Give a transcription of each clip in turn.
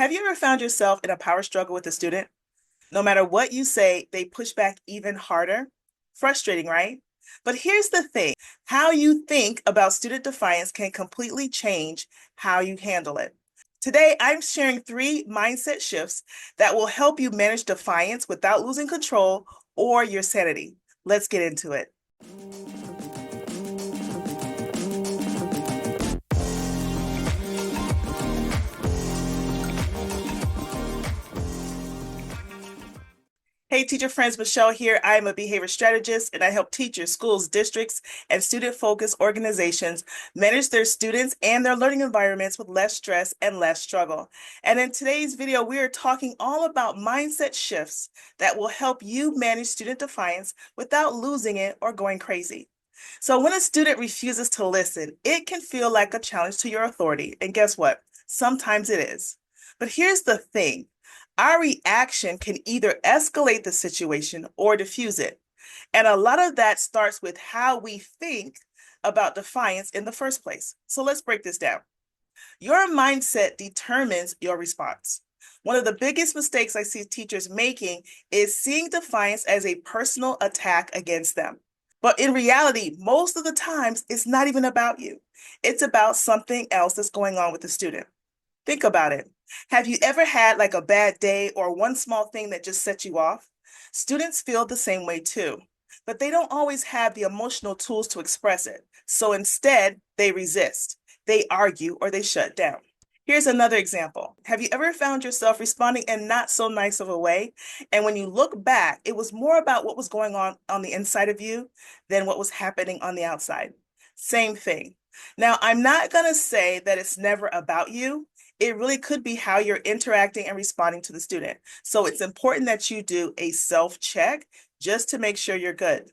Have you ever found yourself in a power struggle with a student? No matter what you say, they push back even harder. Frustrating, right? But here's the thing, how you think about student defiance can completely change how you handle it. Today, I'm sharing 3 mindset shifts that will help you manage defiance without losing control or your sanity. Let's get into it. Hey, teacher friends, Michelle here. I am a behavior strategist and I help teachers, schools, districts, and student-focused organizations manage their students and their learning environments with less stress and less struggle. And in today's video, we are talking all about mindset shifts that will help you manage student defiance without losing it or going crazy. So when a student refuses to listen, it can feel like a challenge to your authority. And guess what? Sometimes it is. But here's the thing. Our reaction can either escalate the situation or diffuse it. And a lot of that starts with how we think about defiance in the first place. So let's break this down. Your mindset determines your response. One of the biggest mistakes I see teachers making is seeing defiance as a personal attack against them. But in reality, most of the times, it's not even about you. It's about something else that's going on with the student. Think about it. Have you ever had like a bad day or one small thing that just set you off? Students feel the same way too, but they don't always have the emotional tools to express it. So instead, they resist, they argue, or they shut down. Here's another example. Have you ever found yourself responding in not so nice of a way? And when you look back, it was more about what was going on the inside of you than what was happening on the outside. Same thing. Now, I'm not going to say that it's never about you. It really could be how you're interacting and responding to the student. So it's important that you do a self-check just to make sure you're good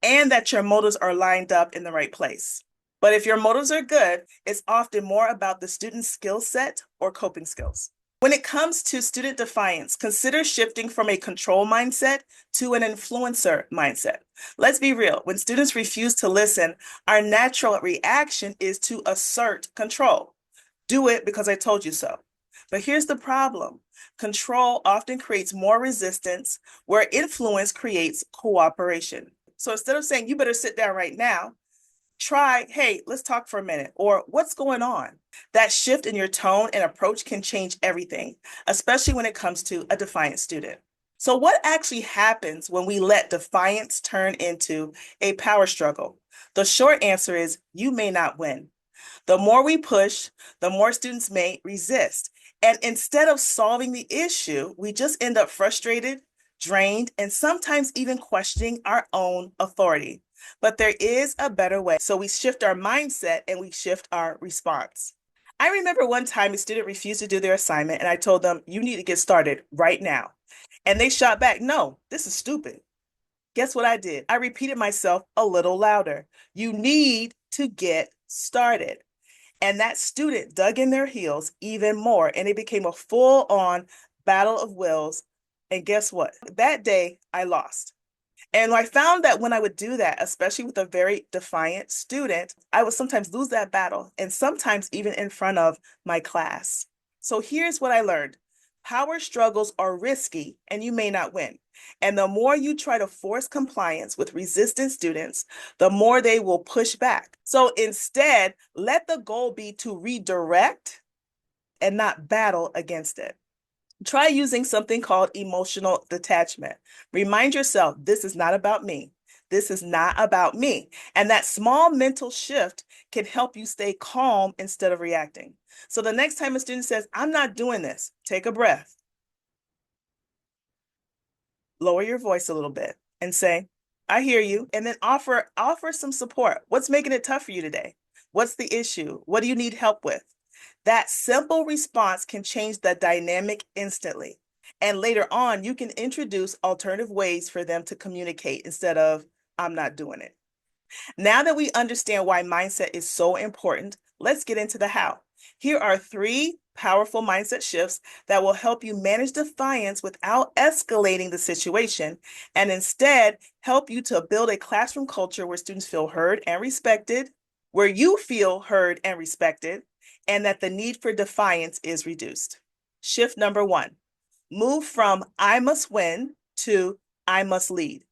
and that your motives are lined up in the right place. But if your motives are good, it's often more about the student's skill set or coping skills. When it comes to student defiance, consider shifting from a control mindset to an influencer mindset. Let's be real. When students refuse to listen, our natural reaction is to assert control. Do it because I told you so. But here's the problem. Control often creates more resistance, where influence creates cooperation. So instead of saying, you better sit down right now, try, hey, let's talk for a minute, or what's going on? That shift in your tone and approach can change everything, especially when it comes to a defiant student. So what actually happens when we let defiance turn into a power struggle? The short answer is you may not win. The more we push, the more students may resist. And instead of solving the issue, we just end up frustrated, drained, and sometimes even questioning our own authority. But there is a better way. So we shift our mindset and we shift our response. I remember one time a student refused to do their assignment, and I told them, you need to get started right now. And they shot back, no, this is stupid. Guess what I did? I repeated myself a little louder. You need to get started. And that student dug in their heels even more, and it became a full-on battle of wills. And guess what? That day, I lost. And I found that when I would do that, especially with a very defiant student, I would sometimes lose that battle, and sometimes even in front of my class. So here's what I learned. Power struggles are risky, and you may not win. And the more you try to force compliance with resistant students, the more they will push back. So instead, let the goal be to redirect and not battle against it. Try using something called emotional detachment. Remind yourself, this is not about me. This is not about me. And that small mental shift can help you stay calm instead of reacting. So the next time a student says, I'm not doing this, take a breath. Lower your voice a little bit and say, I hear you. And then offer some support. What's making it tough for you today? What's the issue? What do you need help with? That simple response can change the dynamic instantly. And later on, you can introduce alternative ways for them to communicate instead of, I'm not doing it. Now that we understand why mindset is so important, let's get into the how. Here are 3 powerful mindset shifts that will help you manage defiance without escalating the situation, and instead help you to build a classroom culture where students feel heard and respected, where you feel heard and respected, and that the need for defiance is reduced. Shift number one, move from I must win to I must lead.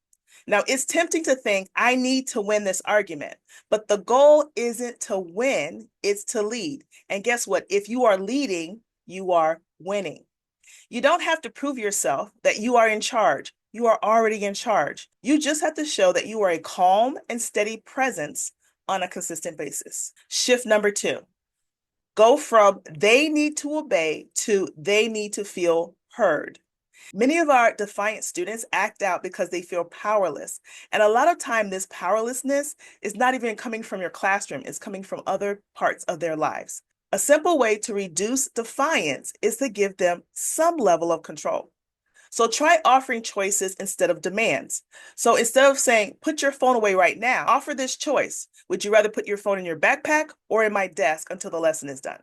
Now, it's tempting to think I need to win this argument, but the goal isn't to win, it's to lead. And guess what? If you are leading, you are winning. You don't have to prove yourself that you are in charge. You are already in charge. You just have to show that you are a calm and steady presence on a consistent basis. Shift number two, go from they need to obey to they need to feel heard. Many of our defiant students act out because they feel powerless. And a lot of time, this powerlessness is not even coming from your classroom, it's coming from other parts of their lives. A simple way to reduce defiance is to give them some level of control. So try offering choices instead of demands. So instead of saying, put your phone away right now, offer this choice. Would you rather put your phone in your backpack or in my desk until the lesson is done?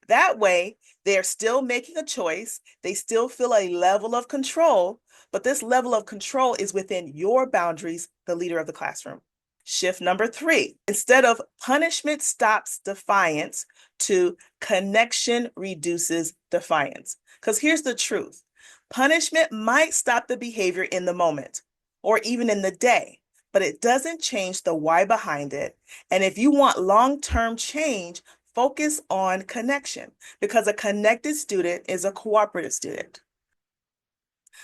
That way, they're still making a choice. They still feel a level of control, but this level of control is within your boundaries, the leader of the classroom. Shift number three, instead of punishment stops defiance to connection reduces defiance. Because here's the truth. Punishment might stop the behavior in the moment or even in the day, but it doesn't change the why behind it. And if you want long-term change, focus on connection because a connected student is a cooperative student.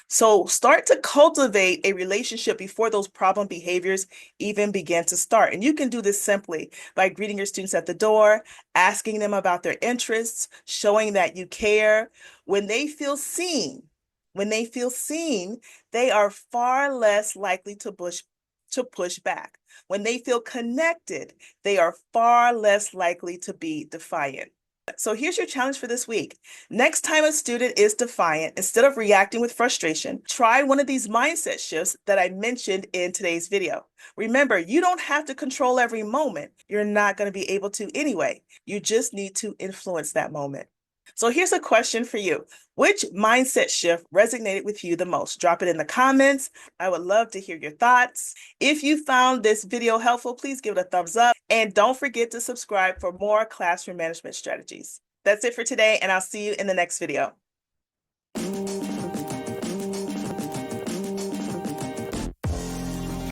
So start to cultivate a relationship before those problem behaviors even begin to start. And you can do this simply by greeting your students at the door, asking them about their interests, showing that you care. When they feel seen, they are far less likely to push back. When they feel connected, they are far less likely to be defiant. So here's your challenge for this week. Next time a student is defiant, instead of reacting with frustration, try one of these mindset shifts that I mentioned in today's video. Remember, you don't have to control every moment. You're not going to be able to anyway. You just need to influence that moment. So here's a question for you. Which mindset shift resonated with you the most? Drop it in the comments. I would love to hear your thoughts. If you found this video helpful, please give it a thumbs up. And don't forget to subscribe for more classroom management strategies. That's it for today, and I'll see you in the next video.